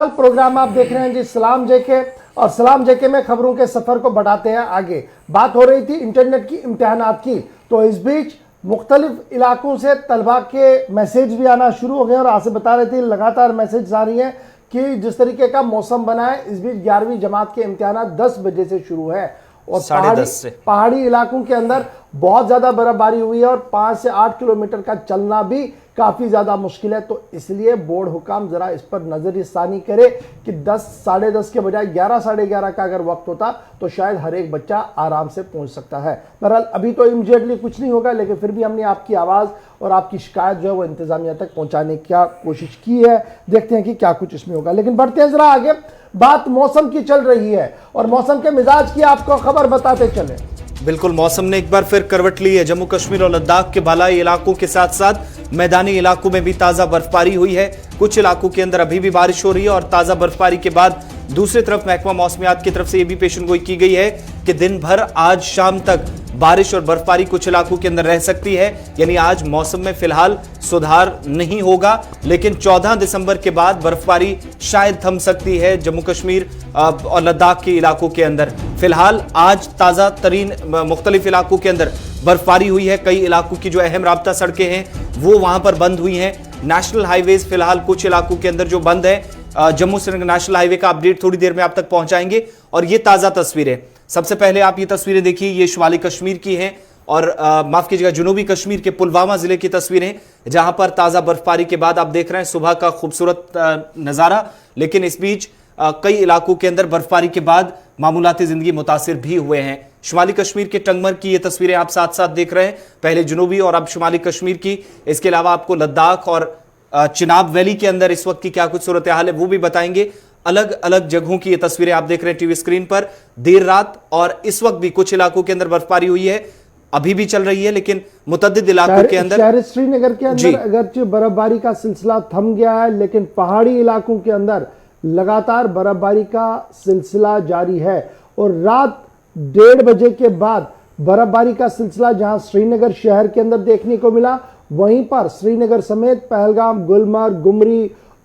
Programme आप देख रहे हैं जी सलाम जेके। और सलाम जेके में खबरों के सफर को बढ़ाते हैं आगे। बात हो रही थी इंटरनेट की इम्तिहानात की, तो इस बीच मुख्तलिफ इलाकों से तलबा के मैसेज भी आना शुरू हो गए और आपसे बता रहे थे लगातार मैसेज आ रही हैं कि जिस तरीके का मौसम बना है, इस बीच 11वीं जमात के इम्तिहानात 10 बजे से शुरू है और पहाड़ी इलाकों के अंदर बहुत ज्यादा बर्फबारी हुई है और 5 से 8 किलोमीटर का चलना भी काफी ज्यादा मुश्किल है। तो इसलिए बोर्ड हुकाम जरा इस पर नजरसानी करे कि 10 साढ़े 10 के बजाय 11 साढ़े 11 का अगर वक्त होता तो शायद हर एक बच्चा आराम से पहुंच सकता है। बहरहाल अभी तो इमीडिएटली कुछ नहीं होगा, लेकिन फिर भी हमने आपकी आवाज और आपकी शिकायत जो है वो इंतजामिया तक पहुंचाने की कोशिश की है। देखते हैं कि क्या कुछ इसमें होगा, लेकिन बढ़ते हैं जरा आगे। बात मौसम की चल रही है और मौसम के मिजाज की आपको खबर बताते चले। बिल्कुल, मौसम ने एक बार फिर करवट ली है। जम्मू कश्मीर और लद्दाख के बालाई इलाकों के साथ साथ मैदानी इलाकों में भी ताजा बर्फबारी हुई है। कुछ इलाकों के अंदर अभी भी बारिश हो रही है और ताजा बर्फबारी के बाद दूसरी तरफ महकमा मौसमियात की तरफ से यह भी पेशेनगोई की गई है कि दिन भर आज शाम तक बारिश और बर्फबारी कुछ इलाकों के अंदर रह सकती है। यानी आज मौसम में फिलहाल सुधार नहीं होगा, लेकिन 14 दिसंबर के बाद बर्फबारी शायद थम सकती है जम्मू कश्मीर और लद्दाख के इलाकों के अंदर। फिलहाल आज ताजा तरीन मुख्तलिफ इलाकों के अंदर बर्फबारी हुई है। कई इलाकों की जो अहम राब्ता सड़कें हैं वो वहां पर बंद हुई हैं। नेशनल हाईवेज फिलहाल कुछ इलाकों के अंदर जो बंद है। जम्मू श्रीनगर नेशनल हाईवे का अपडेट थोड़ी देर में आप तक पहुंचाएंगे। और ये ताजा तस्वीरें, सबसे पहले आप ये तस्वीरें देखिए, ये शुमाली कश्मीर की हैं और माफ कीजिएगा जनूबी कश्मीर के पुलवामा जिले की तस्वीरें, जहां पर ताजा बर्फबारी के बाद आप देख रहे हैं सुबह का खूबसूरत नजारा। लेकिन इस बीच कई इलाकों के अंदर बर्फबारी के बाद मामूलाती जिंदगी मुतासिर भी हुए हैं। शुमाली कश्मीर के टंगमर की ये तस्वीरें आप साथ साथ देख रहे हैं, पहले जनूबी और अब शुमाली कश्मीर की। इसके अलावा आपको लद्दाख और चिनाब वैली के अंदर इस वक्त की क्या कुछ सूरत हाल है वो भी बताएंगे। अलग अलग जगहों की ये तस्वीरें आप देख रहे हैं टीवी स्क्रीन पर। देर रात और इस वक्त भी कुछ इलाकों के अंदर बर्फबारी हुई है, अभी भी चल रही है, लेकिन मुतद्दिद इलाकों के अंदर शहर श्रीनगर के अंदर अगरचे बर्फबारी का सिलसिला थम गया है, लेकिन पहाड़ी इलाकों के अंदर लगातार बर्फबारी का सिलसिला जारी है। और रात 1:30 बजे के बाद बर्फबारी का सिलसिला जहां श्रीनगर शहर के अंदर देखने को मिला, वहीं पर श्रीनगर समेत पहलगाम,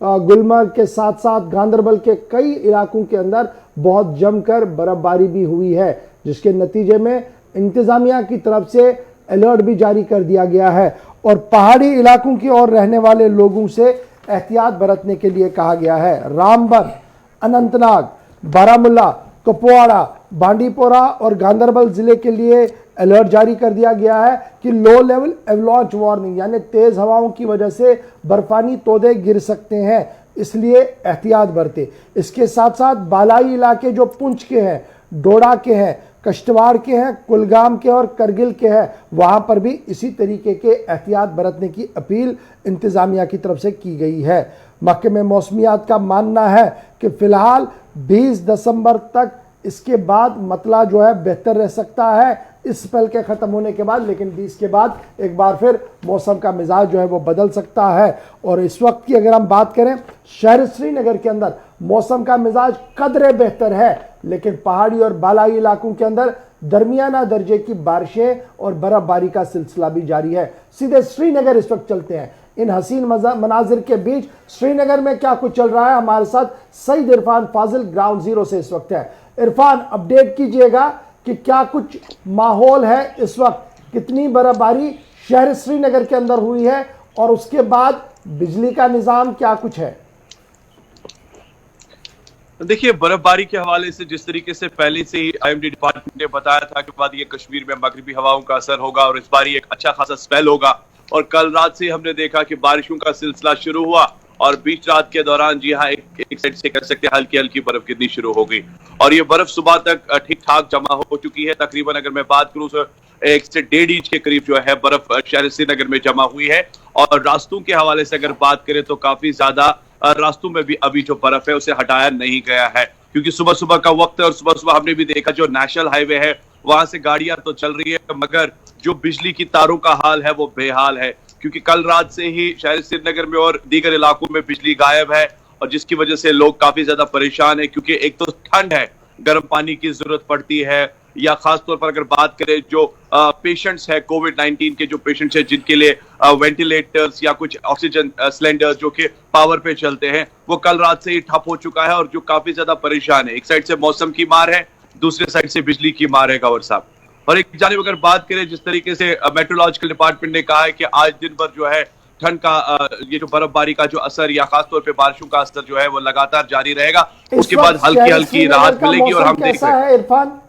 गुलमर्ग के साथ साथ गांदरबल के कई इलाकों के अंदर बहुत जमकर बर्फबारी भी हुई है, जिसके नतीजे में इंतजामिया की तरफ से अलर्ट भी जारी कर दिया गया है और पहाड़ी इलाकों की ओर रहने वाले लोगों से एहतियात बरतने के लिए कहा गया है। रामबन, अनंतनाग, बारामुल्ला, कुपवाड़ा, बांडीपोरा और गांदरबल जिले के लिए अलर्ट जारी कर दिया गया है कि लो लेवल एवलांच वार्निंग, यानी तेज हवाओं की वजह से बर्फानी तोदे गिर सकते हैं, इसलिए एहतियात बरते। इसके साथ साथ बालाई इलाके जो पुंछ के हैं, डोडा के हैं, कश्तवाड़ के हैं, कुलगाम के और करगिल के हैं, वहां पर भी इसी तरीके के एहतियात बरतने की अपील इंतजामिया की तरफ से की गई है। महकमे मौसमियात का मानना है कि फिलहाल 20 दिसंबर तक इसके बाद मतला जो है बेहतर रह सकता है इस स्पेल के खत्म होने के बाद, लेकिन 20 के बाद एक बार फिर मौसम का मिजाज जो है वो बदल सकता है। और इस वक्त की अगर हम बात करें, शहर श्रीनगर के अंदर मौसम का मिजाज कदरे बेहतर है, लेकिन पहाड़ी और बालाई इलाकों के अंदर दरमियाना दर्जे की बारिशें और बर्फबारी का सिलसिला भी जारी है। सीधे श्रीनगर इस वक्त चलते हैं। इन हसीन मनाजिर के बीच श्रीनगर में क्या कुछ चल रहा है, हमारे साथ सईद इरफान फाजिल ग्राउंड जीरो से इस वक्त है। इरफान, अपडेट कीजिएगा कि क्या कुछ माहौल है इस वक्त, कितनी बर्फबारी शहर श्रीनगर के अंदर हुई है और उसके बाद बिजली का निजाम क्या कुछ है। देखिए, बर्फबारी के हवाले से जिस तरीके से पहले से ही आईएमडी डिपार्टमेंट ने बताया था कि बाद ये कश्मीर में मगरिबी हवाओं का असर होगा और इस बार एक अच्छा खासा स्पेल होगा, और कल रात से हमने देखा कि बारिशों का सिलसिला शुरू हुआ और बीच रात के दौरान जी हाँ एक साइड से कह सकते हैं हल्की हल्की बर्फ गिरनी शुरू हो गई और ये बर्फ सुबह तक ठीक ठाक जमा हो चुकी है। तकरीबन अगर मैं बात करूं तो 1 से 1.5 इंच के करीब जो है बर्फ शहर श्रीनगर में जमा हुई है। और रास्तों के हवाले से अगर बात करें तो काफी ज्यादा रास्तों में भी अभी जो बर्फ है उसे हटाया नहीं गया है, क्योंकि सुबह सुबह का वक्त है और सुबह सुबह हमने भी देखा जो नेशनल हाईवे है वहां से गाड़ियां तो चल रही है, मगर जो बिजली की तारों का हाल है वो बेहाल है, क्योंकि कल रात से ही शहर श्रीनगर में और दीगर इलाकों में बिजली गायब है और जिसकी वजह से लोग काफी ज्यादा परेशान है, क्योंकि एक तो ठंड है, गर्म पानी की जरूरत पड़ती है, या खासतौर पर अगर बात करें जो पेशेंट्स है कोविड-19 के जो पेशेंट्स हैं जिनके लिए वेंटिलेटर्स या कुछ ऑक्सीजन सिलेंडर्स जो कि पावर पे चलते हैं, वो कल रात से ही ठप हो चुका है और जो काफी ज्यादा परेशान है। एक साइड से मौसम की मार है, दूसरे साइड से बिजली की मार है गौर साहब। और एक जानिब अगर बात करें जिस तरीके से मेट्रोलॉजिकल डिपार्टमेंट ने कहा है कि आज दिन भर जो है ठंड का ये जो बर्फबारी का जो असर या खासतौर पे बारिशों का असर जो है वो लगातार जारी रहेगा, उसके बाद हल्की हल्की राहत मिलेगी। और हम देख रहे हैं इरफान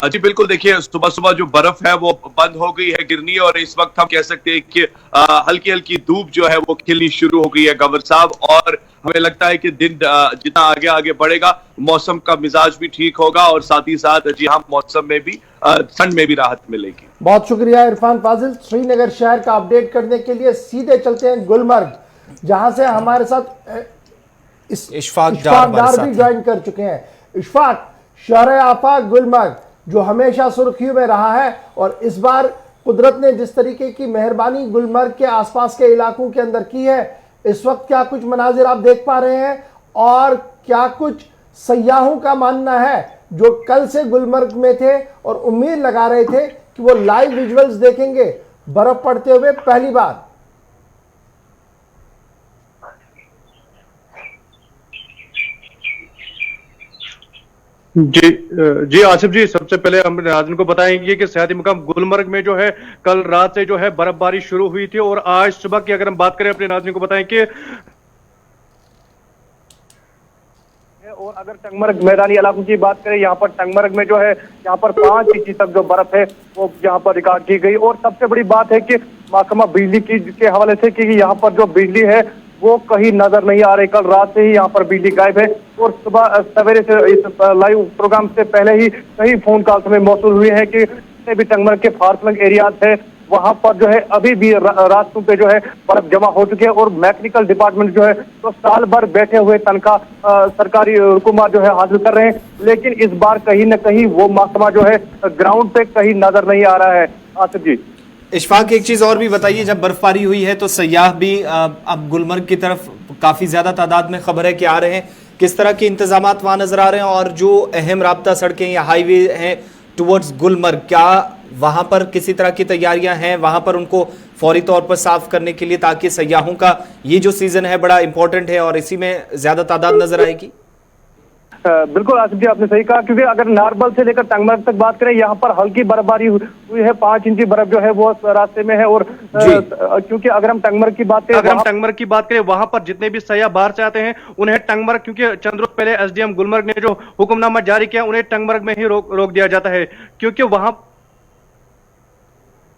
जी बिल्कुल, देखिए सुबह सुबह जो बर्फ है वो बंद हो गई है गिरनी, और इस वक्त हम कह सकते हैं कि हल्की हल्की धूप जो है वो खिलनी शुरू हो गई है गवर साहब। और हमें लगता है कि दिन जितना आगे आगे बढ़ेगा मौसम का मिजाज भी ठीक होगा और साथ ही साथ जी हाँ मौसम में भी ठंड में भी राहत मिलेगी। बहुत शुक्रिया इरफान फाजिल। श्रीनगर शहर का अपडेट करने के लिए सीधे चलते हैं गुलमर्ग, जहां से हमारे साथ इशफाक डार भी ज्वाइन कर चुके हैं। इशफाक, शहर आफाक गुलमर्ग जो हमेशा सुर्खियों में रहा है, और इस बार कुदरत ने जिस तरीके की मेहरबानी गुलमर्ग के आसपास के इलाकों के अंदर की है, इस वक्त क्या कुछ मनाजिर आप देख पा रहे हैं, और क्या कुछ सयाहों का मानना है जो कल से गुलमर्ग में थे और उम्मीद लगा रहे थे कि वो लाइव विजुअल्स देखेंगे बर्फ पड़ते हुए पहली बार? जी आसिफ जी, सबसे पहले हम नाज़रीन को बताएंगे कि सियाहती मुकाम गुलमर्ग में जो है कल रात से जो है बर्फबारी शुरू हुई थी, और आज सुबह की अगर हम बात करें अपने नाज़रीन को बताएं कि और अगर टंगमर्ग मैदानी इलाकों की बात करें, यहाँ पर टंगमर्ग में जो है यहाँ पर 5 इंच तक जो बर्फ है वो यहाँ पर रिकॉर्ड की गई। और सबसे बड़ी बात है कि महकमा बिजली की के हवाले से कि यहाँ पर जो बिजली है वो कहीं नजर नहीं आ रही। कल रात से ही यहाँ पर बिजली गायब है, और सुबह सवेरे से इस लाइव प्रोग्राम से पहले ही कई फोन कॉल्स में मौसूल हुए हैं कि जितने भी टंगमर्ग के फारसलंग एरियाज है वहां पर जो है अभी भी रास्तों पे जो है बर्फ जमा हो चुकी है, और मैकेनिकल डिपार्टमेंट जो है तो साल भर बैठे हुए तनख्वाह सरकारी हुकूमत जो है हासिल कर रहे हैं, लेकिन इस बार कहीं न कहीं वो महकमा जो है ग्राउंड पे कहीं नजर नहीं आ रहा है। आसिफ जी, इशफाक एक चीज और भी बताइए, जब बर्फबारी हुई है तो सयाह भी अब गुलमर्ग की तरफ काफी ज्यादा तादाद में खबर है कि आ रहे हैं, किस तरह के इंतजामात वहां नजर आ रहे हैं, और जो अहम राब्ता सड़कें या हाईवे हैं टुवर्ड्स गुलमर्ग, क्या वहां पर किसी तरह की तैयारियां हैं वहां पर उनको फौरी तौर पर साफ करने के लिए, ताकि सयाहों का ये जो सीजन है बड़ा इंपॉर्टेंट है और इसी में ज्यादा तादाद नजर आएगी? बिल्कुल आसिफ जी, आपने सही कहा, क्योंकि अगर नारबल से लेकर टंगमर्ग तक बात करें यहाँ पर हल्की बर्फबारी हुई है, 5 इंची बर्फ जो है वो रास्ते में है। और क्योंकि अगर हम टंगमर्ग की बात करें वहां पर जितने भी सयाह बाहर से आते हैं उन्हें टंगमर्ग, क्योंकि चंद रोज पहले एसडीएम गुलमर्ग ने जो हुक्मनामा जारी किया उन्हें टंगमर्ग में ही रोक दिया जाता है, क्योंकि वहां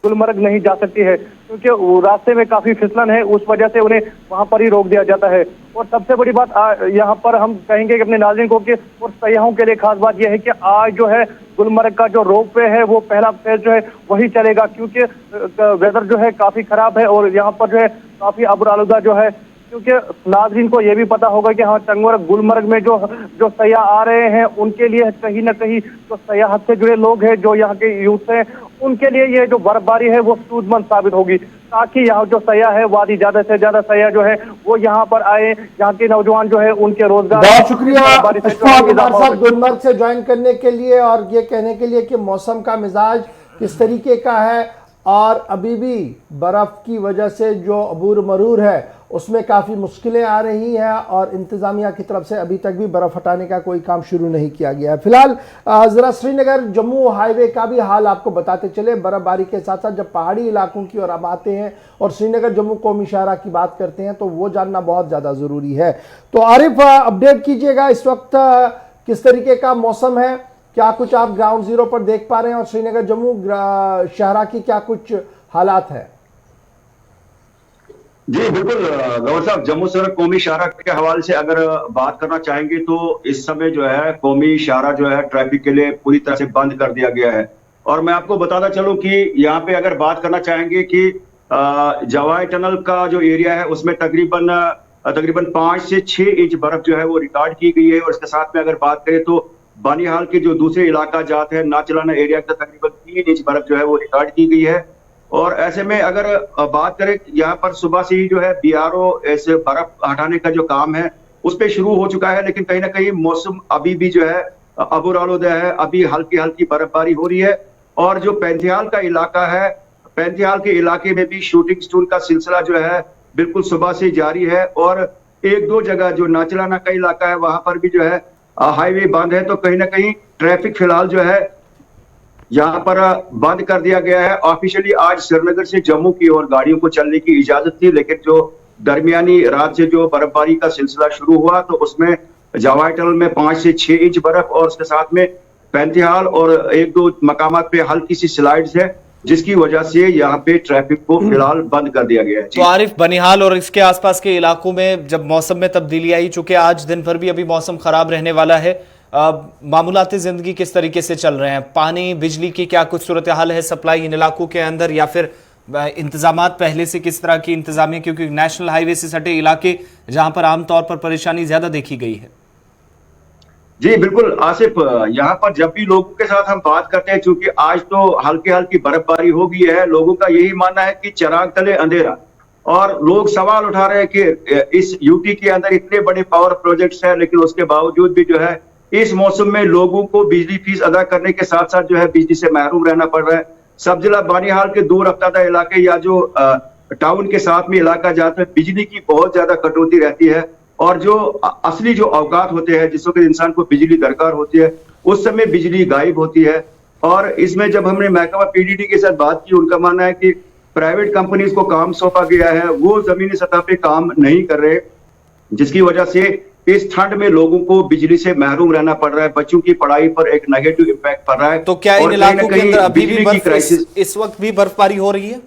गुलमर्ग नहीं जा सकती है, क्योंकि रास्ते में काफी फिसलन है, उस वजह से उन्हें वहां पर ही रोक दिया जाता है। और सबसे बड़ी बात यहाँ पर हम कहेंगे कि अपने नाज़रीन को कि और सयाहों के लिए खास बात यह है कि आज जो है गुलमर्ग का जो रोपवे है वो पहला फेज जो है वही चलेगा, क्योंकि वेदर जो है काफी खराब है और यहाँ पर जो है काफी आबूरालूदा जो है, क्योंकि नाज़रीन को यह भी पता होगा कि हाँ टंगमर्ग गुलमर्ग में जो सयाह आ रहे हैं उनके लिए कहीं ना कहीं जो सयाहत से जुड़े लोग हैं, जो यहाँ के यूथ हैं, उनके लिए ये जो बर्फबारी है वो सूदमंद साबित होगी, ताकि यहाँ जो सयाह है वादी ज्यादा से ज्यादा सयाह जो है वो यहाँ पर आए, यहाँ के नौजवान जो है उनके रोजगार। बहुत शुक्रिया गुलमर्ग से ज्वाइन करने के लिए और ये कहने के लिए कि मौसम का मिजाज किस तरीके का है, और अभी भी बर्फ की वजह से जो अबूर मरूर है उसमें काफ़ी मुश्किलें आ रही हैं, और इंतज़ामिया की तरफ से अभी तक भी बर्फ़ हटाने का कोई काम शुरू नहीं किया गया है। फिलहाल ज़रा श्रीनगर जम्मू हाईवे का भी हाल आपको बताते चले। बर्फबारी के साथ साथ जब पहाड़ी इलाकों की ओर अब आते हैं और श्रीनगर जम्मू कौमी शाहरा की बात करते हैं तो वो जानना बहुत ज़्यादा ज़रूरी है। तो आरिफ अपडेट कीजिएगा, इस वक्त किस तरीके का मौसम है, क्या कुछ आप ग्राउंड जीरो पर देख पा रहे हैं, और श्रीनगर जम्मू शहरा की क्या कुछ हालात है? जी बिल्कुल गौर साहब, जम्मू शहर कौमी शाहरा के हवाले से अगर बात करना चाहेंगे तो इस समय जो है कौमी शाहरा जो है ट्रैफिक के लिए पूरी तरह से बंद कर दिया गया है। और मैं आपको बताता चलूं कि यहाँ पे अगर बात करना चाहेंगे कि जवाई टनल का जो एरिया है उसमें तकरीबन 5 से 6 इंच बर्फ जो है वो रिकॉर्ड की गई है। और इसके साथ में अगर बात करें तो बानीहाल के जो दूसरे इलाका जात है नाचलाना एरिया का तकरीबन 3 इंच बर्फ जो है वो रिकॉर्ड की गई है। और ऐसे में अगर बात करें यहाँ पर सुबह से ही जो है BRO ऐसे बर्फ हटाने का जो काम है उस पे शुरू हो चुका है, लेकिन कहीं ना कहीं मौसम अभी भी जो है अबूरालुदा है। अभी हल्की हल्की बर्फबारी हो रही है और जो पैंथियाल का इलाका है, पैंथियाल के इलाके में भी शूटिंग स्टूल का सिलसिला जो है बिल्कुल सुबह से जारी है और एक दो जगह जो नाचलाना का इलाका है वहां पर भी जो है हाईवे बंद है। तो कहीं ना कहीं ट्रैफिक फिलहाल जो है यहाँ पर बंद कर दिया गया है। ऑफिशियली आज श्रीनगर से जम्मू की ओर गाड़ियों को चलने की इजाजत थी, लेकिन जो दरमियानी रात से जो बर्फबारी का सिलसिला शुरू हुआ तो उसमें जावाई टनल में 5 से 6 इंच बर्फ और उसके साथ में पैंथियाल और एक दो मकामात पे हल्की सी स्लाइड्स है, जिसकी वजह से यहाँ पे ट्रैफिक को फिलहाल बंद कर दिया गया है। तो आरिफ, बनिहाल और इसके आसपास के इलाकों में जब मौसम में तब्दीली आई, चूंकि आज दिन भर भी अभी मौसम खराब रहने वाला है, मामूलाती जिंदगी किस तरीके से चल रहे हैं? पानी बिजली की क्या कुछ सूरत हाल है सप्लाई इन इलाकों के अंदर, या फिर इंतजामात पहले से किस तरह की इंतजामिया, क्योंकि नेशनल हाईवे से सटे इलाके जहां पर आमतौर पर परेशानी ज्यादा देखी गई है? जी बिल्कुल आसिफ, यहाँ पर जब भी लोगों के साथ हम बात करते हैं, क्योंकि आज तो हल्की हल्की बर्फबारी हो गई है, लोगों का यही मानना है कि चिराग तले अंधेरा, और लोग सवाल उठा रहे हैं कि इस यूटी के अंदर इतने बड़े पावर प्रोजेक्ट्स हैं, लेकिन उसके बावजूद भी जो है इस मौसम में लोगों को बिजली फीस अदा करने के साथ साथ जो है बिजली से महरूम रहना पड़ रहा है। सब जिला बानिहाल के दूर रफ्तार इलाके या जो टाउन के साथ में इलाका जाते हैं, बिजली की बहुत ज्यादा कटौती रहती है और जो असली जो औकात होते हैं जिस वक्त इंसान को बिजली दरकार होती है उस समय बिजली गायब होती है। और इसमें जब हमने महकमा पीडीडी के साथ बात की, उनका मानना है कि प्राइवेट कंपनीज को काम सौंपा गया है, वो जमीनी सतह पे काम नहीं कर रहे, जिसकी वजह से इस ठंड में लोगों को बिजली से महरूम रहना पड़ रहा है। बच्चों की पढ़ाई पर एक नेगेटिव इम्पैक्ट पड़ रहा है। तो क्या इन इलाकों के अंदर अभी भी इस वक्त भी बर्फबारी हो रही है?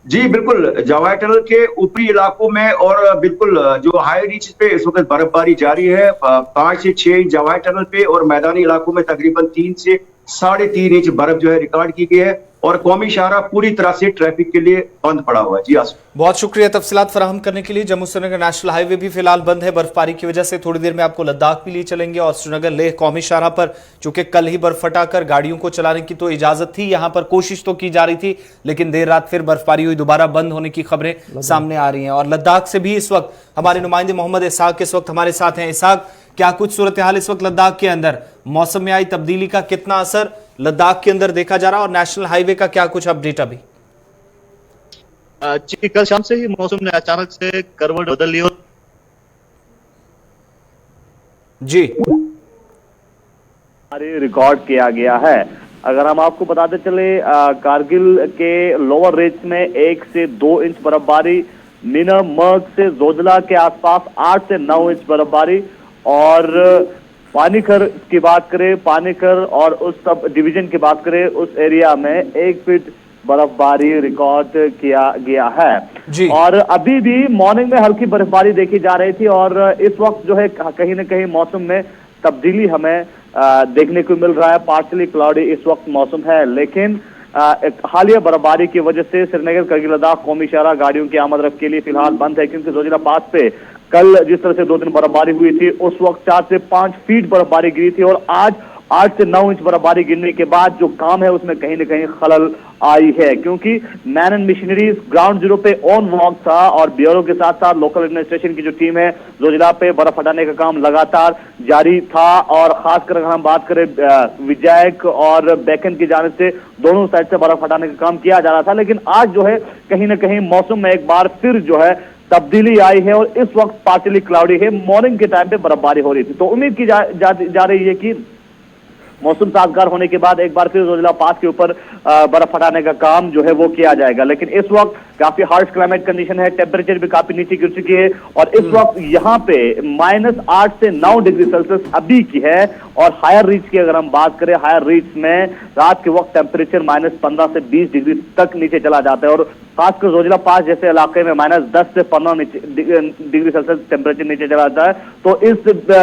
जी बिल्कुल, जावाई टनल के ऊपरी इलाकों में और बिल्कुल जो हाई रीच पे इस वक्त बर्फबारी जारी है। 5 से 6 इंच जावाई टनल पे और मैदानी इलाकों में तकरीबन 3 से 3.5 इंच बर्फ जो है रिकॉर्ड की गई है और कौमी शाहरा पूरी तरह से ट्रैफिक के लिए बंद पड़ा हुआ है। जी आसिफ, बहुत शुक्रिया तफसीलात फराहम करने के लिए। जम्मू श्रीनगर नेशनल हाईवे भी फिलहाल बंद है बर्फबारी की वजह से। थोड़ी देर में आपको लद्दाख भी लिए चलेंगे और श्रीनगर लेह कौमी शाहरा पर चूंकि कल ही बर्फ फटाकर गाड़ियों को चलाने की तो इजाजत थी, यहां पर कोशिश तो की जा रही थी, लेकिन देर रात फिर बर्फबारी हुई, दोबारा बंद होने की खबरें सामने आ रही हैं। और लद्दाख से भी इस वक्त हमारे नुमाइंदे मोहम्मद इसहाक इस वक्त हमारे साथ हैं। इसहाक, क्या कुछ सूरत हाल इस वक्त लद्दाख के अंदर, मौसम में आई तब्दीली का कितना असर लद्दाख के अंदर देखा जा रहा है और नेशनल हाईवे का क्या कुछ अपडेट अभी? जी, कल शाम से ही मौसम ने अचानक से करवट बदल ली और जी रिकॉर्ड किया गया है। अगर हम आपको बताते चले, कारगिल के लोअर रेंज में 1 से 2 इंच बर्फबारी, मीनमर्ग से जोजिला के आसपास 8 से 9 इंच बर्फबारी, और पानीकर की बात करें, पानीकर और उस सब डिवीजन की बात करें, उस एरिया में 1 फीट बर्फबारी रिकॉर्ड किया गया है जी। और अभी भी मॉर्निंग में हल्की बर्फबारी देखी जा रही थी और इस वक्त जो है कहीं ना कहीं मौसम में तब्दीली हमें देखने को मिल रहा है। पार्शली क्लाउडी इस वक्त मौसम है, लेकिन हालिया बर्फबारी की वजह से श्रीनगर करगिल लद्दाख कौमी शाहरा गाड़ियों की आमद रफ्त के लिए फिलहाल बंद है, क्योंकि जोजिला पास पे कल जिस तरह से 2 दिन बर्फबारी हुई थी उस वक्त 4 से 5 फीट बर्फबारी गिरी थी और आज 8 से 9 इंच बर्फबारी गिरने के बाद जो काम है उसमें कहीं ना कहीं खलल आई है, क्योंकि man and machineries ground zero पे ऑन वॉक था और ब्यूरो के साथ साथ लोकल एडमिनिस्ट्रेशन की जो टीम है जोजिला पे बर्फ हटाने का काम लगातार जारी था। और खासकर अगर हम बात करें विजयक और बैकन की जानिब से दोनों साइड से बर्फ हटाने का काम किया जा रहा था, लेकिन आज जो है कहीं ना कहीं मौसम में एक बार फिर जो है तब्दीली आई है और इस वक्त पार्शली क्लाउडी है। मॉर्निंग के टाइम पे बर्फबारी हो रही थी, तो उम्मीद की जा रही है कि मौसम साजगार होने के बाद एक बार फिर जोजिला पास के ऊपर बर्फ हटाने का काम जो है वो किया जाएगा। लेकिन इस वक्त काफी हार्श क्लाइमेट कंडीशन है, टेम्परेचर भी काफी नीचे गिर चुकी है और इस वक्त यहाँ पे -8 से 9 डिग्री सेल्सियस अभी की है। और हायर रीच की अगर हम बात करें, हायर रीच में रात के वक्त टेम्परेचर -15 से 20 डिग्री तक नीचे चला जाता है और खासकर जोजिला पास जैसे इलाके में -10 से 15 डिग्री सेल्सियस टेम्परेचर नीचे चला जाता है, तो इस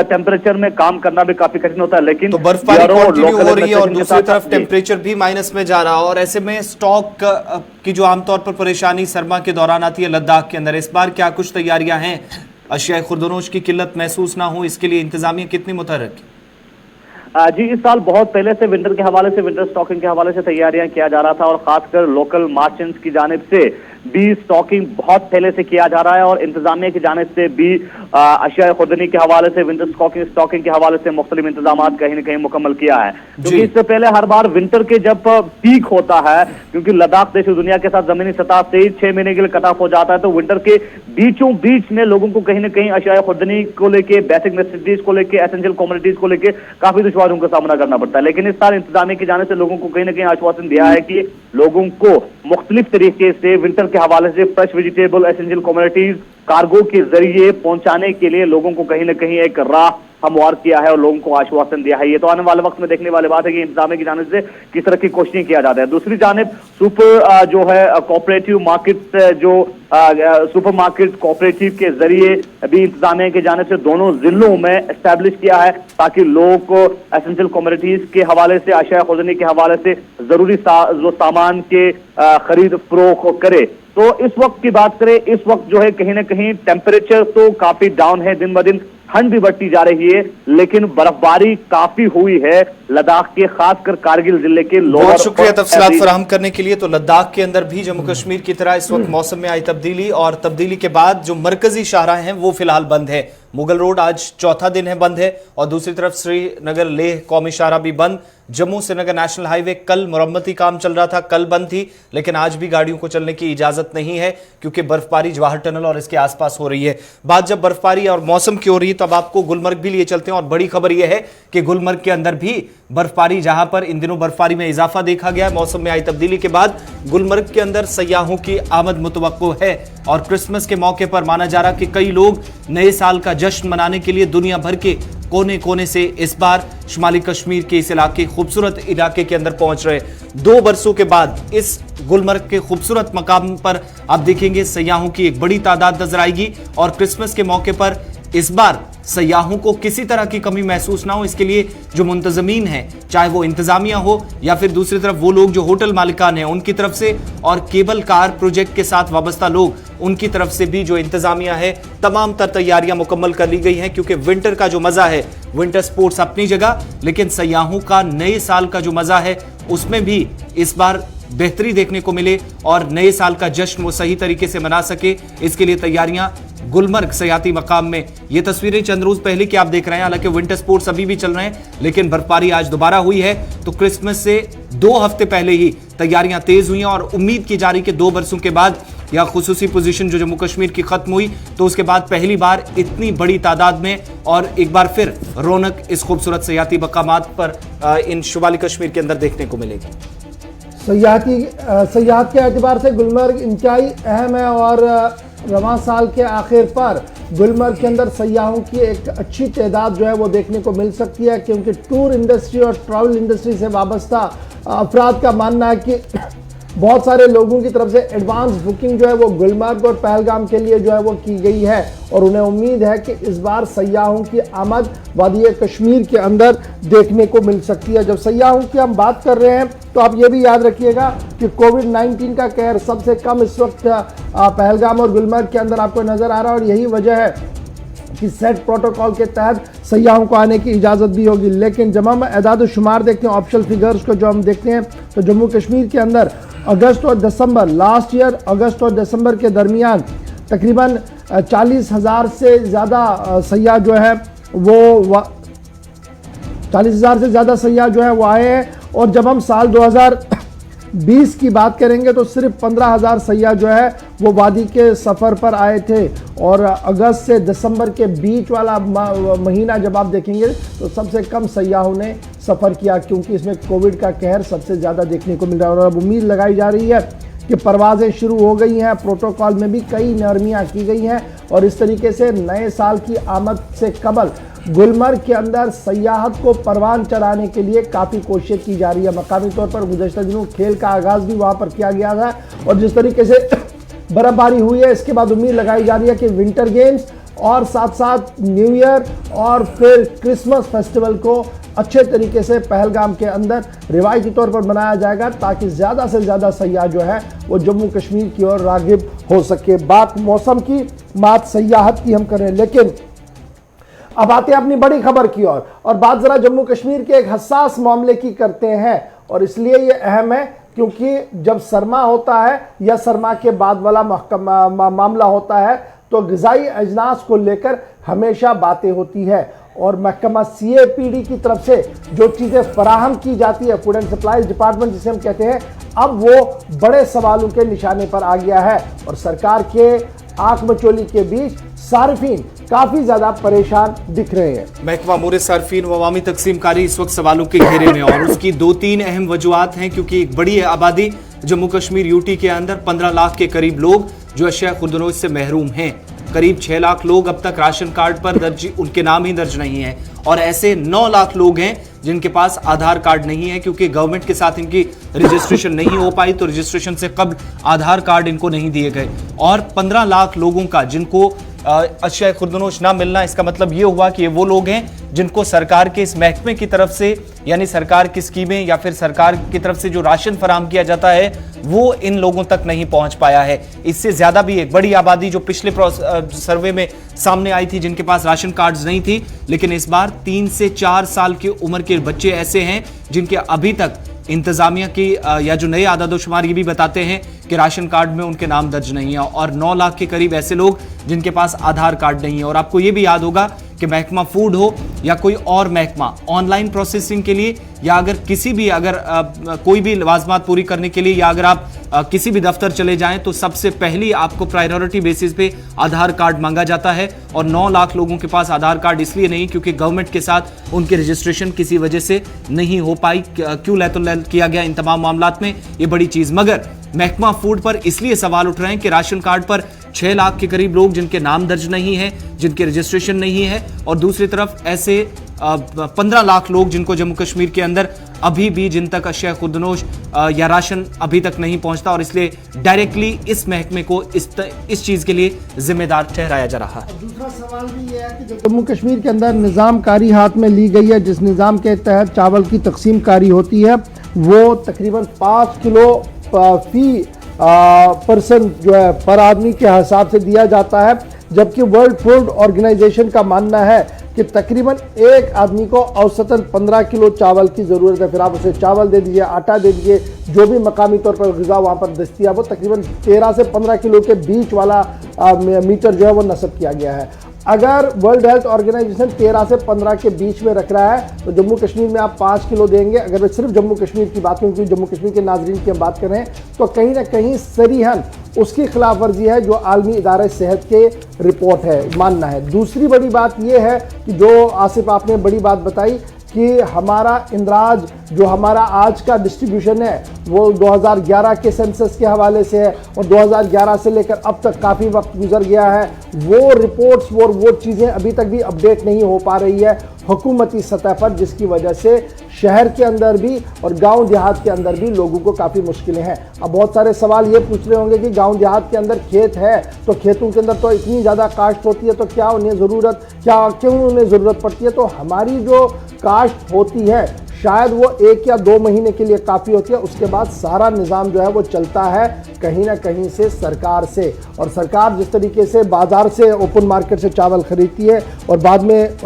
टेम्परेचर में काम करना भी काफी कठिन होता है। लेकिन तो बर्फबारी कंटिन्यू हो रही है और दूसरी तरफ टेम्परेचर भी माइनस में जा रहा है और ऐसे में स्टॉक की जो आमतौर पर परेशानी सरमा के दौरान आती है लद्दाख के अंदर, इस बार क्या कुछ तैयारियां हैं? अशिया खुर्दनोश की किल्लत महसूस ना हो इसके लिए इंतजामिया कितनी मुतहर्रिक? जी, इस साल बहुत पहले से विंटर के हवाले से, विंटर स्टॉकिंग के हवाले से तैयारियां किया जा रहा था और खासकर लोकल मर्चेंट्स की जानिब से भी स्टॉकिंग बहुत पहले से किया जा रहा है और इंतजामिया की जानिब से भी अशिया खुर्दनी के हवाले से, विंटर स्टॉकिंग के हवाले से मुख्तलिफ इंतजाम कहीं न कहीं मुकम्मल किया है। क्योंकि इससे पहले हर बार विंटर के जब पीक होता है, क्योंकि लद्दाख देश दुनिया के साथ जमीनी सतह से 6 महीने के लिए कट ऑफ हो जाता है, तो विंटर के बीचों बीच में लोगों को कहीं न कहीं अशिया खुर्दनी को लेके, बेसिक नेसेसिटीज को लेके, एसेंशियल कमोडिटीज को लेके काफी दुश्वारियों का सामना करना पड़ता है। लेकिन इस साल इंतजामिया की जाने से लोगों को कहीं न कहीं आश्वासन दिया है कि लोगों को मुख्तलिफ तरीके से विंटर के हवाले से fresh vegetable, essential commodities cargo के जरिए पहुंचाने के लिए लोगों को कहीं न कहीं एक राह हमवार किया है और लोगों को आश्वासन दिया है। ये तो आने वाले वक्त में देखने वाली बात है कि इंतजामिया की जानिब से किस तरह की कोशिशें किया जाता है। दूसरी जानिब सुपर जो है कोऑपरेटिव मार्केट, जो सुपर मार्केट कोऑपरेटिव के जरिए भी इंतजामिया की जानिब से दोनों जिलों में एस्टैब्लिश किया है ताकि लोगों को एसेंशियल कमोडिटीज के हवाले से, अशिया खुर्दनी के हवाले से जरूरी जो सामान के खरीद फरोख्त करे। तो इस वक्त की बात करें, इस वक्त जो है कहीं ना कहीं टेम्परेचर तो काफी डाउन है, दिन ब दिन ठंड भी बढ़ती जा रही है, लेकिन बर्फबारी काफी हुई है लद्दाख के, खासकर कारगिल जिले के लोअर। बहुत शुक्रिया तफसीलात फराहम करने के लिए। तो लद्दाख के अंदर भी जम्मू कश्मीर की तरह इस वक्त मौसम में आई तब्दीली, और तब्दीली के बाद जो मरकजी शाहराह हैं वो फिलहाल बंद है। मुगल रोड आज चौथा दिन है बंद है, और दूसरी तरफ श्रीनगर लेह कौमी शाहराह भी बंद। जम्मू श्रीनगर नेशनल हाईवे कल मुरम्मती काम चल रहा था, कल बंद थी, लेकिन आज भी गाड़ियों को चलने की इजाजत नहीं है क्योंकि बर्फबारी जवाहर टनल और इसके आसपास हो रही है। बात जब बर्फबारी और मौसम की हो रही है तब आपको गुलमर्ग भी लिए चलते हैं, और बड़ी खबर यह है कि गुलमर्ग के अंदर भी बर्फबारी, जहां पर इन दिनों बर्फबारी में इजाफा देखा गया है मौसम में आई तब्दीली के बाद, गुलमर्ग के अंदर सयाहों की आमद मुतवक्को है। और क्रिसमस के मौके पर माना जा रहा कि कई लोग नए साल का जश्न मनाने के लिए दुनिया भर के कोने कोने से इस बार शुमाली कश्मीर के इस इलाके, खूबसूरत इलाके के अंदर पहुंच रहे। 2 बरसों के बाद इस गुलमर्ग के खूबसूरत मकाम पर आप देखेंगे सयाहों की एक बड़ी तादाद नजर आएगी, और क्रिसमस के मौके पर इस बार सयाहों को किसी तरह की कमी महसूस ना हो, इसके लिए जो मुंतजमीन है, चाहे वो इंतजामिया हो या फिर दूसरी तरफ वो लोग जो होटल मालिकान हैं उनकी तरफ से, और केबल कार प्रोजेक्ट के साथ वाबस्ता लोग उनकी तरफ से भी जो इंतजामिया है, तमाम तर तैयारियां मुकम्मल कर ली गई हैं। क्योंकि विंटर का जो मजा है, विंटर स्पोर्ट्स अपनी जगह, लेकिन सयाहों का नए साल का जो मजा है उसमें भी इस बार बेहतरी देखने को मिले और नए साल का जश्न वो सही तरीके से मना सके, इसके लिए तैयारियां गुलमर्ग सयाती मकाम में। ये तस्वीरें चंद रोज पहले की आप देख रहे हैं, हालांकि विंटर स्पोर्ट्स अभी भी चल रहे हैं, लेकिन बर्फबारी आज दोबारा हुई है, तो क्रिसमस से 2 हफ्ते पहले ही तैयारियां तेज हुई हैं, और उम्मीद की जा रही कि 2 बरसों के बाद या खुसूसी पोजीशन जो जम्मू कश्मीर की खत्म हुई, तो उसके बाद पहली बार इतनी बड़ी तादाद में और एक बार फिर रौनक इस खूबसूरत सयाती मकामात पर इन शुमाली कश्मीर के अंदर देखने को मिलेगी। सयाहत के एतबार से गुलमर्ग इंतहाई अहम है, और रवां साल के आखिर पर गुलमर्ग के अंदर सयाहों की एक अच्छी तादाद जो है वो देखने को मिल सकती है, क्योंकि टूर इंडस्ट्री और ट्रैवल इंडस्ट्री से वाबस्ता अफराद का मानना है कि बहुत सारे लोगों की तरफ से एडवांस बुकिंग जो है वो गुलमर्ग और पहलगाम के लिए जो है वो की गई है, और उन्हें उम्मीद है कि इस बार सयाहों की आमद वादी कश्मीर के अंदर देखने को मिल सकती है। जब सयाहों की हम बात कर रहे हैं तो आप ये भी याद रखिएगा कि कोविड-19 का कहर सबसे कम इस वक्त पहलगाम और गुलमर्ग के अंदर आपको नजर आ रहा है, और यही वजह है कि सेट प्रोटोकॉल के तहत सयाहों को आने की इजाज़त भी होगी। लेकिन जब हम एदाद शुमार देखते हैं, ऑफिशियल फिगर्स को जो हम देखते हैं, तो जम्मू कश्मीर के अंदर अगस्त और दिसंबर, लास्ट ईयर अगस्त और दिसंबर के दरमियान तकरीबन 40,000 से ज़्यादा सयाह जो है वो 40,000 से ज़्यादा सयाह जो है वो आए हैं, और जब हम साल 2020 की बात करेंगे तो सिर्फ 15,000 सयाह जो है वो वादी के सफ़र पर आए थे। और अगस्त से दिसंबर के बीच वाला महीना जब आप देखेंगे तो सबसे कम सयाहों ने सफ़र किया, क्योंकि इसमें कोविड का कहर सबसे ज़्यादा देखने को मिल रहा है। और अब उम्मीद लगाई जा रही है कि परवाज़ें शुरू हो गई हैं, प्रोटोकॉल में भी कई नरमियाँ की गई हैं, और इस तरीके से नए साल की आमद से कबल गुलमर्ग के अंदर सयाहत को परवान चढ़ाने के लिए काफ़ी कोशिश की जा रही है। मकामी तौर पर गुज़श्ता दिनों खेल का आगाज़ भी वहाँ पर किया गया था, और जिस तरीके से बर्फबारी हुई है इसके बाद उम्मीद लगाई जा रही है कि विंटर गेम्स और साथ साथ न्यू ईयर और फिर क्रिसमस फेस्टिवल को अच्छे तरीके से पहलगाम के अंदर रिवायती तौर पर मनाया जाएगा, ताकि ज़्यादा से ज़्यादा सयाह जो है वो जम्मू कश्मीर की ओर रागिब हो सके। बात मौसम की, बात सयाहत की हम करें, लेकिन अब आते हैं अपनी बड़ी खबर की ओर और बात जरा जम्मू कश्मीर के एक हसास मामले की करते हैं और इसलिए ये अहम है क्योंकि जब सरमा होता है या सरमा के बाद वाला मामला होता है तो ग़िज़ाई अजनास को लेकर हमेशा बातें होती है और महकमा CAPD की तरफ से जो चीज़ें फराहम की जाती है, फूड एंड सप्लाईज डिपार्टमेंट जिसे हम कहते हैं, अब वो बड़े सवालों के निशाने पर आ गया है और सरकार के आंख मचोली के बीच सार्फिन काफी ज्यादा परेशान दिख रहे हैं। महकमा अमूर सार्फिन व अवामी तकसीमकारी इस वक्त सवालों के घेरे में और उसकी 2-3 अहम वजूहत हैं क्योंकि एक बड़ी आबादी जम्मू कश्मीर UT के अंदर 15 लाख के करीब लोग जो अशिया खुर्दनोश से महरूम हैं। करीब 6 लाख लोग अब तक राशन कार्ड पर दर्ज, उनके नाम ही दर्ज नहीं है और ऐसे 9 लाख लोग हैं जिनके पास आधार कार्ड नहीं है क्योंकि गवर्नमेंट के साथ इनकी रजिस्ट्रेशन नहीं हो पाई तो रजिस्ट्रेशन से कब्ल आधार कार्ड इनको नहीं दिए गए और 15 लाख लोगों का जिनको अशिया खुर्दनोश ना मिलना, इसका मतलब ये हुआ कि ये वो लोग हैं जिनको सरकार के इस महकमे की तरफ से यानी सरकार की स्कीमें या फिर सरकार की तरफ से जो राशन फराहम किया जाता है वो इन लोगों तक नहीं पहुंच पाया है। इससे ज्यादा भी एक बड़ी आबादी जो पिछले सर्वे में सामने आई थी जिनके पास राशन कार्ड्स नहीं थी, लेकिन इस बार 3 से 4 साल की उम्र के बच्चे ऐसे हैं जिनके अभी तक इंतजामिया की या जो नए आदादोशुमार ये भी बताते हैं कि राशन कार्ड में उनके नाम दर्ज नहीं है और 9 लाख के करीब ऐसे लोग जिनके पास आधार कार्ड नहीं है। और आपको ये भी याद होगा कि महकमा फूड हो या कोई और महकमा ऑनलाइन प्रोसेसिंग के लिए या अगर किसी भी कोई भी लवाजमात पूरी करने के लिए या अगर आप किसी भी दफ्तर चले जाएं तो सबसे पहली आपको प्रायोरिटी बेसिस पे आधार कार्ड मांगा जाता है और 9 लाख लोगों के पास आधार कार्ड इसलिए नहीं क्योंकि गवर्नमेंट के साथ उनकी रजिस्ट्रेशन किसी वजह से नहीं हो पाई। क्यों लैतुल किया गया इन तमाम मामलात में, ये बड़ी चीज। मगर महकमा फूड पर इसलिए सवाल उठ रहे हैं कि राशन कार्ड पर 6 लाख के करीब लोग जिनके नाम दर्ज नहीं है, जिनके रजिस्ट्रेशन नहीं है और दूसरी तरफ ऐसे 15 लाख लोग जिनको जम्मू कश्मीर के अंदर अभी भी जिन तक अशिया खुर्दनोश या राशन अभी तक नहीं पहुंचता और इसलिए डायरेक्टली इस महकमे को इस चीज के लिए जिम्मेदार ठहराया जा रहा है। दूसरा सवाल भी यह है कि जम्मू कश्मीर के अंदर निज़ामकारी हाथ में ली गई है, जिस निज़ाम के तहत चावल की तकसीम कारी होती है वो तकरीबन 5 किलो फी पर्सन जो है पर आदमी के हिसाब से दिया जाता है, जबकि वर्ल्ड फूड ऑर्गेनाइजेशन का मानना है कि तकरीबन एक आदमी को औसतन 15 किलो चावल की ज़रूरत है। फिर आप उसे चावल दे दीजिए, आटा दे दीजिए, जो भी मकामी तौर पर ग़िज़ा वहाँ पर दस्तियाब हो, तकरीबन 13 से 15 किलो के बीच वाला मीटर जो है वो नस्ब किया गया है। अगर वर्ल्ड हेल्थ ऑर्गेनाइजेशन 13 से 15 के बीच में रख रहा है तो जम्मू कश्मीर में आप 5 किलो देंगे। अगर मैं सिर्फ जम्मू कश्मीर की बात करूँ, क्योंकि जम्मू कश्मीर के नाजरीन की हम बात कर रहे हैं, तो कहीं ना कहीं सरीहन उसकी खिलाफ वर्जी है जो आलमी इदारे सेहत के रिपोर्ट है, मानना है। दूसरी बड़ी बात यह है कि जो आसिफ आपने बड़ी बात बताई कि हमारा इंदराज जो हमारा आज का डिस्ट्रीब्यूशन है वो 2011 के सेंसस के हवाले से है और 2011 से लेकर अब तक काफ़ी वक्त गुजर गया है। वो रिपोर्ट्स वो चीज़ें अभी तक भी अपडेट नहीं हो पा रही है हुकूमती सतह पर, जिसकी वजह से शहर के अंदर भी और गांव देहात के अंदर भी लोगों को काफ़ी मुश्किलें हैं। अब बहुत सारे सवाल ये पूछ रहे होंगे कि गांव देहात के अंदर खेत है तो खेतों के अंदर तो इतनी ज़्यादा काश्त होती है तो क्या क्यों उन्हें ज़रूरत पड़ती है? तो हमारी जो काश्त होती है शायद वो 1 या 2 महीने के लिए काफ़ी होती है, उसके बाद सारा निज़ाम जो है वो चलता है कहीं ना कहीं से सरकार से। और सरकार जिस तरीके से बाज़ार से ओपन मार्केट से चावल ख़रीदती है और बाद में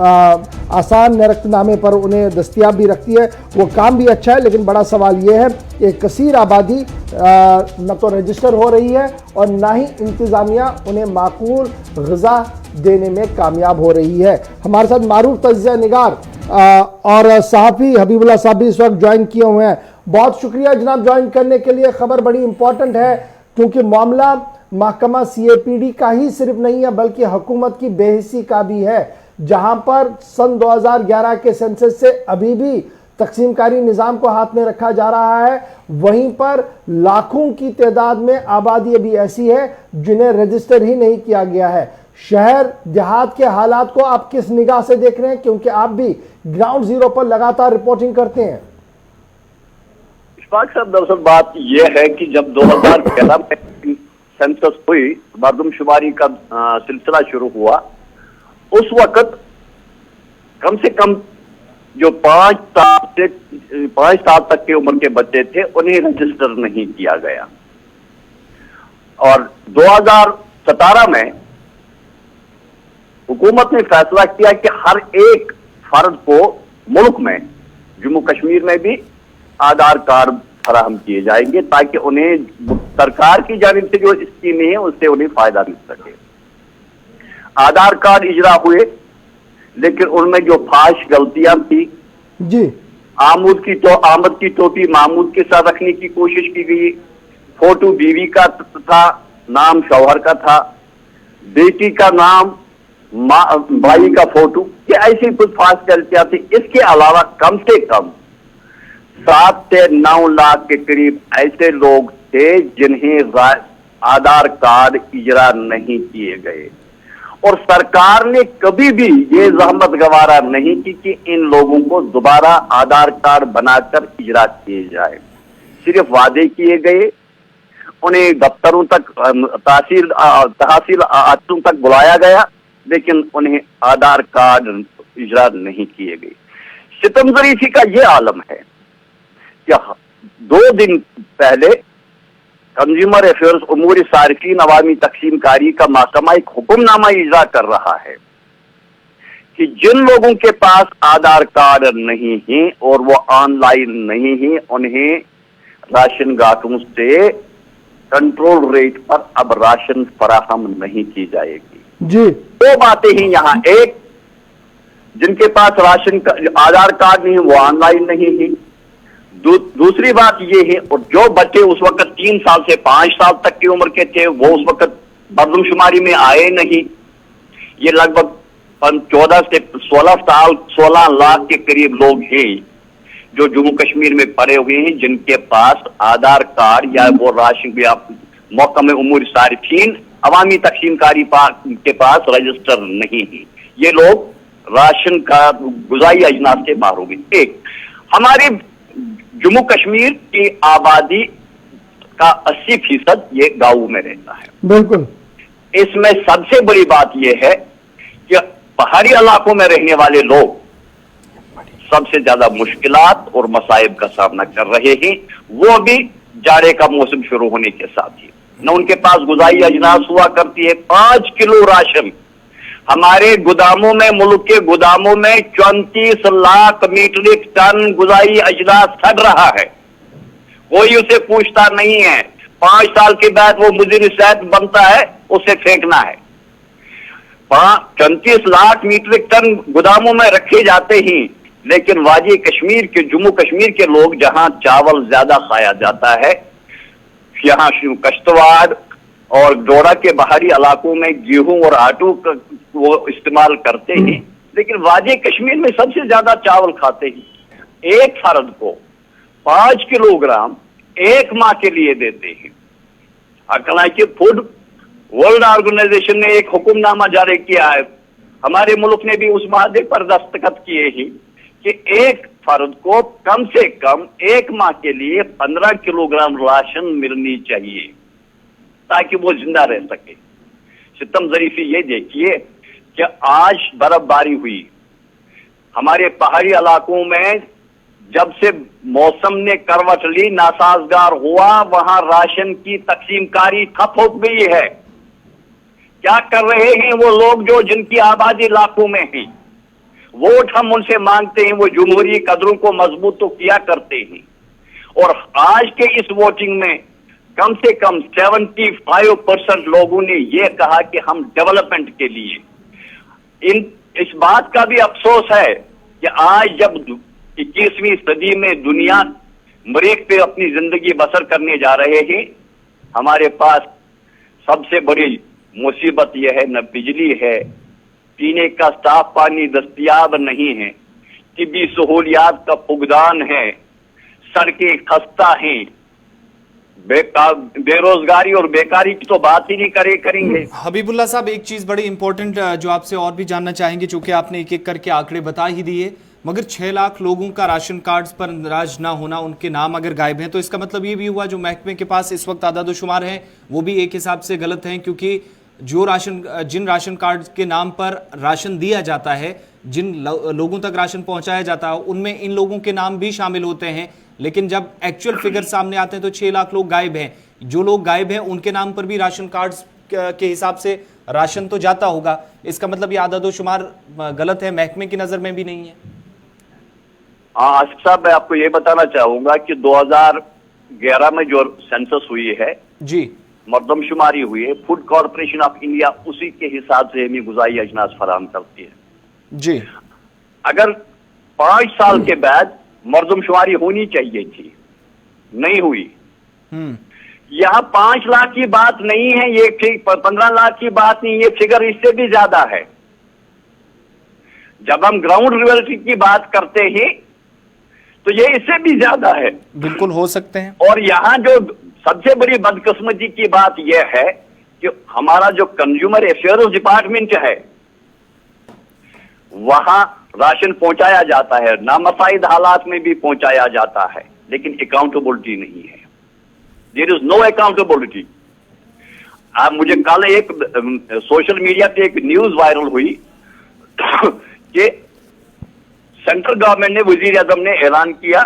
आसान नरकतनामे पर उन्हें दस्तियाब भी रखती है, वो काम भी अच्छा है। लेकिन बड़ा सवाल ये है कि कसीर आबादी न तो रजिस्टर हो रही है और ना ही इंतज़ामिया उन्हें माकूल ग़िज़ा देने में कामयाब हो रही है। हमारे साथ मारूफ तज्ज़िया निगार और सहाफ़ी हबीबुल्लाह साहब भी इस वक्त ज्वाइन किए हुए हैं। बहुत शुक्रिया जनाब ज्वाइन करने के लिए। खबर बड़ी इंपॉर्टेंट है क्योंकि मामला महकमा CAPD का ही सिर्फ नहीं है बल्कि हुकूमत की बेहिसी का भी है, जहां पर सन 2011 के सेंसस से अभी भी तकसीमकारी निज़ाम को हाथ में रखा जा रहा है। वहीं पर लाखों की तादाद में आबादी अभी ऐसी है जिन्हें रजिस्टर ही नहीं किया गया है। शहर देहात के हालात को आप किस निगाह से देख रहे हैं, क्योंकि आप भी ग्राउंड जीरो पर लगातार रिपोर्टिंग करते हैं? इशफाक साहब, दरअसल बात यह है कि जब 2011 में सेंसस हुई, मरदमशुमारी का सिलसिला शुरू हुआ, उस वक्त कम से कम जो 5 साल तक की उम्र के बच्चे थे उन्हें रजिस्टर नहीं किया गया और 2017 में हुकूमत ने फैसला किया कि हर एक फर्द को मुल्क में, जम्मू कश्मीर में भी आधार कार्ड फराहम किए जाएंगे ताकि उन्हें सरकार की जानिब से जो स्कीमें हैं उससे उन्हें फायदा मिल सके। आधार कार्ड इजरा हुए, लेकिन उनमें जो फाश गलतियां थी जी, आमद की टोपी महमूद के साथ रखने की कोशिश की गई, फोटो बीवी का था, नाम शौहर का था, बेटी का नाम भाई का फोटो, ये ऐसी कुछ फाश गलतियां थी। इसके अलावा कम से कम 7 से 9 लाख के करीब ऐसे लोग थे जिन्हें आधार कार्ड इजरा नहीं किए गए, और सरकार ने कभी भी ये जहमत गवारा नहीं की कि इन लोगों को दोबारा आधार कार्ड बनाकर इजरा किए जाए। सिर्फ वादे किए गए, उन्हें दफ्तरों तक, तहसील अफसरों तक बुलाया गया, लेकिन उन्हें आधार कार्ड इजरा नहीं किए गए। सितमजरीफी का ये आलम है कि 2 दिन पहले कंज्यूमर अफेयर्स उमूर सारिफीन अवामी तकसीमकारी का महकमा एक हुक्मनामा इजरा कर रहा है कि जिन लोगों के पास आधार कार्ड नहीं है और वो ऑनलाइन नहीं है, उन्हें राशन गाहों से कंट्रोल रेट पर अब राशन फराहम नहीं की जाएगी जी। 2 बातें ही यहाँ, एक, जिनके पास राशन आधार कार्ड नहीं है वो ऑनलाइन नहीं है, दूसरी बात ये है, और जो बच्चे उस वक्त 3 साल से 5 साल तक की उम्र के थे वो उस वक्त मरदमशुमारी में आए नहीं। ये लगभग 14 से 16 लाख के करीब लोग हैं जो जम्मू कश्मीर में पड़े हुए हैं जिनके पास आधार कार्ड या वो राशन या महकमा उमूर सारिफीन अवामी तकसीमकारी के पास रजिस्टर नहीं है। ये लोग राशन का गुजाई अजनास से महरूम हैं। एक, हमारे जम्मू कश्मीर की आबादी का 80% ये गांवों में रहता है। बिल्कुल। इसमें सबसे बड़ी बात यह है कि पहाड़ी इलाकों में रहने वाले लोग सबसे ज्यादा मुश्किलात और मसाइब का सामना कर रहे हैं, वो भी जाड़े का मौसम शुरू होने के साथ ही। न उनके पास गुजाई अजनास हुआ करती है। 5 किलो राशन हमारे गोदामों में, मुल्क के गोदामों में 34 लाख मीट्रिक टन गुजाई अजनास सड़ रहा है, कोई उसे पूछता नहीं है। 5 साल के बाद वो मुजिर सेहत बनता है, उसे फेंकना है। 34 लाख मीट्रिक टन गोदामों में रखे जाते हैं, लेकिन वादी कश्मीर के, जम्मू कश्मीर के लोग जहां चावल ज्यादा खाया जाता है, यहाँ कश्तवाड़ और डोडा के बाहरी इलाकों में गेहूं और आटू वो इस्तेमाल करते हैं, लेकिन वादी कश्मीर में सबसे ज्यादा चावल खाते हैं। एक फर्द को 5 किलोग्राम 1 माह के लिए देते हैं। अर्गेनाइज्ड फूड वर्ल्ड ऑर्गेनाइजेशन ने एक हुक्मनामा जारी किया है, हमारे मुल्क ने भी उस माहदे पर दस्तखत किए हैं कि एक फर्द को कम से कम 1 माह के लिए 15 किलोग्राम राशन मिलनी चाहिए ताकि वो जिंदा रह सके। सितम जरीफी ये देखिए कि आज बर्फबारी हुई हमारे पहाड़ी इलाकों में, जब से मौसम ने करवट ली, नासाजगार हुआ, वहां राशन की तकसीमकारी ठप हो गई है। क्या कर रहे हैं वो लोग जो जिनकी आबादी लाखों में है? वोट हम उनसे मांगते हैं, वो जमहूरी कदरों को मजबूत तो किया करते हैं, और आज के इस वोटिंग में कम से कम 75% लोगों ने यह कहा कि हम डेवलपमेंट के लिए। इस बात का भी अफसोस है कि आज जब 21वीं सदी में दुनिया मरीख पे अपनी जिंदगी बसर करने जा रहे हैं, हमारे पास सबसे बड़ी मुसीबत यह है, न बिजली है, पीने का साफ पानी दस्तयाब नहीं है, तिब्बी सहूलियात का फुकदान है, सड़कें खस्ता हैं, बेरोजगारी और बेकारी की तो बात ही नहीं करेंगे। हबीबुल्लाह साहब, एक चीज बड़ी इंपॉर्टेंट जो आपसे और भी जानना चाहेंगे, चूंकि आपने एक एक करके आंकड़े बता ही दिए, मगर 6 लाख लोगों का राशन कार्ड्स पर राज ना होना, उनके नाम अगर गायब हैं, तो इसका मतलब ये भी हुआ जो महकमे के पास इस वक्त आदादोशुमार हैं वो भी एक हिसाब से गलत हैं, क्योंकि जिन राशन कार्ड के नाम पर राशन दिया जाता है, जिन लोगों तक राशन पहुंचाया जाता है, उनमें इन लोगों के नाम भी शामिल होते हैं, लेकिन जब एक्चुअल फिगर सामने आते हैं तो 6 लाख लोग गायब हैं। जो लोग गायब हैं उनके नाम पर भी राशन कार्ड्स के हिसाब से राशन तो जाता होगा। इसका मतलब ये आददोशुमार गलत है, महकमे की नजर में भी नहीं है। हाँ आशिफ साहब, मैं आपको ये बताना चाहूंगा कि 2011 में जो सेंसस हुई है जी, मर्दमशुमारी हुई है, फूड कॉर्पोरेशन ऑफ इंडिया उसी के हिसाब से हमें गुज़ाई अजनास फराहम करती है जी। अगर 5 साल के बाद मर्दमशुमारी होनी चाहिए थी, नहीं हुई। यहाँ 5 लाख की बात नहीं है, ये 15 लाख की बात नहीं, ये फिगर इससे भी ज्यादा है। जब हम ग्राउंड रियलिटी की बात करते हैं तो ये इससे भी ज्यादा है। बिल्कुल हो सकते हैं। और यहाँ जो सबसे बड़ी बदकिस्मती की बात यह है कि हमारा जो कंज्यूमर अफेयर्स डिपार्टमेंट है वहां राशन पहुंचाया जाता है, नामसाइद हालात में भी पहुंचाया जाता है, लेकिन अकाउंटेबिलिटी नहीं है। There is no accountability. आप मुझे कल एक सोशल मीडिया पे एक न्यूज वायरल हुई कि सेंट्रल गवर्नमेंट ने, वजीर आजम ने ऐलान किया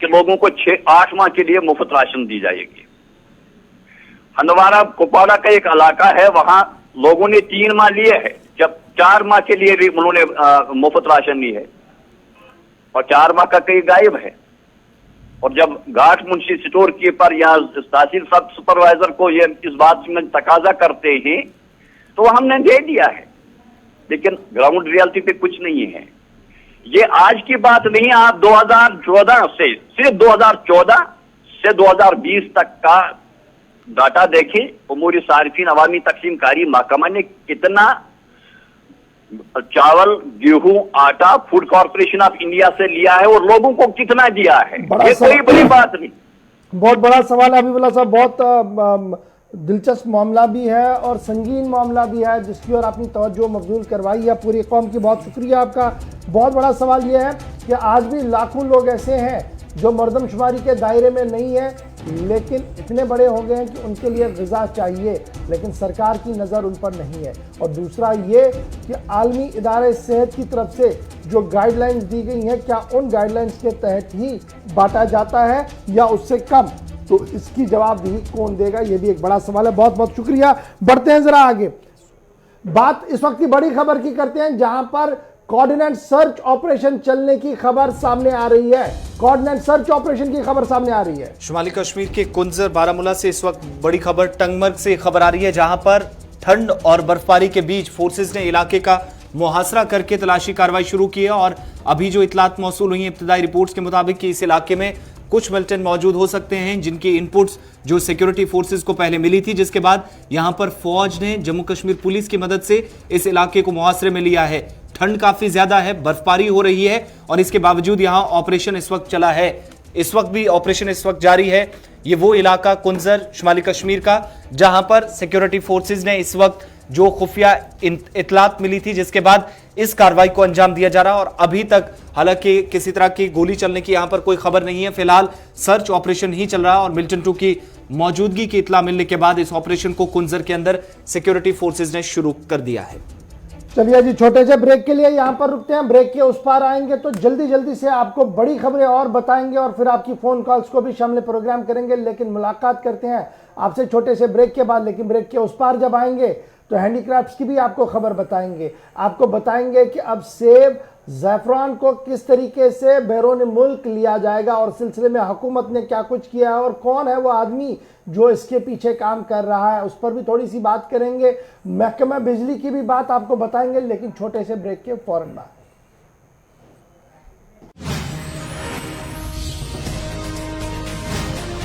कि लोगों को 6-8 माह के लिए मुफ्त राशन दी जाएगी। हंदवारा कुपवाड़ा का एक इलाका है, वहां लोगों ने 3 माह लिए है, जब 4 माह के लिए भी उन्होंने मुफ्त राशन ली है और 4 माह का कई गायब है। और जब घाट मुंशी स्टोर कीपर या तहसील सब सुपरवाइजर को ये इस बात में तकाजा करते हैं तो हमने दे दिया है, लेकिन ग्राउंड रियलिटी पे कुछ नहीं है। ये आज की बात नहीं, आप 2014 से, सिर्फ 2014 से 2020 तक का डाटा देखें। उमूरी सारिफीन अवामी तकसीमकारी महकमा ने कितना चावल, गेहूं, आटा फूड कॉर्पोरेशन ऑफ इंडिया से लिया है और लोगों को कितना दिया है, ये कोई बड़ी बात नहीं। बहुत बड़ा सवाल है हबीबुल्लाह साहब, बहुत दिलचस्प मामला भी है और संगीन मामला भी है जिसकी ओर अपनी तवज्जो मबजूल करवाई है पूरी कौम की। बहुत शुक्रिया आपका। बहुत बड़ा सवाल यह है कि आज भी लाखों लोग ऐसे हैं जो मर्दमशुमारी के दायरे में नहीं है, लेकिन इतने बड़े हो गए हैं कि उनके लिए ग़िज़ा चाहिए, लेकिन सरकार की नज़र उन पर नहीं है। और दूसरा ये कि आलमी इदारे सेहत की तरफ से जो गाइडलाइंस दी गई हैं, क्या उन गाइडलाइंस के तहत ही बांटा जाता है या उससे कम, तो इसकी जवाबदेही कौन देगा, ये भी एक बड़ा सवाल है। बहुत बहुत शुक्रिया। बढ़ते हैं जरा आगे। बात इस वक्त की बड़ी खबर की करते हैं जहां पर कोऑर्डिनेट सर्च ऑपरेशन चलने की खबर सामने आ रही है। कोऑर्डिनेट सर्च ऑपरेशन की खबर सामने आ रही है। शुमाली कश्मीर के कुंजर बारामूला से इस वक्त बड़ी खबर टंगमर्ग से खबर आ रही है, जहां पर ठंड और बर्फबारी के बीच फोर्सेज ने इलाके का मुहासरा करके तलाशी कार्रवाई शुरू की है। और अभी जो इतलात मौसूल हुई है इब्तिदाई रिपोर्ट्स के मुताबिक कि इस इलाके में कुछ मिलिटेंट मौजूद हो सकते हैं जिनकी इनपुट्स जो सिक्योरिटी फोर्सेस को पहले मिली थी, जिसके बाद यहां पर फौज ने जम्मू कश्मीर पुलिस की मदद से इस इलाके को मुहासरे में लिया है। ठंड काफी ज्यादा है, बर्फबारी हो रही है और इसके बावजूद यहां ऑपरेशन इस वक्त चला है। इस वक्त भी ऑपरेशन इस वक्त जारी है। ये वो इलाका कुंजर शुमाली कश्मीर का जहां पर सिक्योरिटी फोर्सेज ने इस वक्त जो खुफिया इतलात मिली थी जिसके बाद इस कार्रवाई को अंजाम दिया जा रहा है। और अभी तक हालांकि किसी तरह की गोली चलने की यहां पर कोई खबर नहीं है। फिलहाल सर्च ऑपरेशन ही चल रहा है और मिलिटेंटों की मौजूदगी की इतला मिलने के बाद इस ऑपरेशन को कुंजर के अंदर सिक्योरिटी फोर्सेज ने शुरू कर दिया है। चलिए जी, छोटे से ब्रेक के लिए यहां पर रुकते हैं। ब्रेक के उस पार आएंगे तो जल्दी जल्दी से आपको बड़ी खबरें और बताएंगे और फिर आपकी फोन कॉल्स को भी शामिल प्रोग्राम करेंगे। लेकिन मुलाकात करते हैं आपसे छोटे से ब्रेक के बाद। लेकिन ब्रेक के उस पार जब आएंगे तो हैंडीक्राफ्ट्स की भी आपको खबर बताएंगे। आपको बताएंगे कि अब सेब, ज़ैफ़रान को किस तरीके से बैरून मुल्क लिया जाएगा और सिलसिले में हुकूमत ने क्या कुछ किया है और कौन है वो आदमी जो इसके पीछे काम कर रहा है, उस पर भी थोड़ी सी बात करेंगे। महकमा बिजली की भी बात आपको बताएंगे, लेकिन छोटे से ब्रेक के फौरन बाद।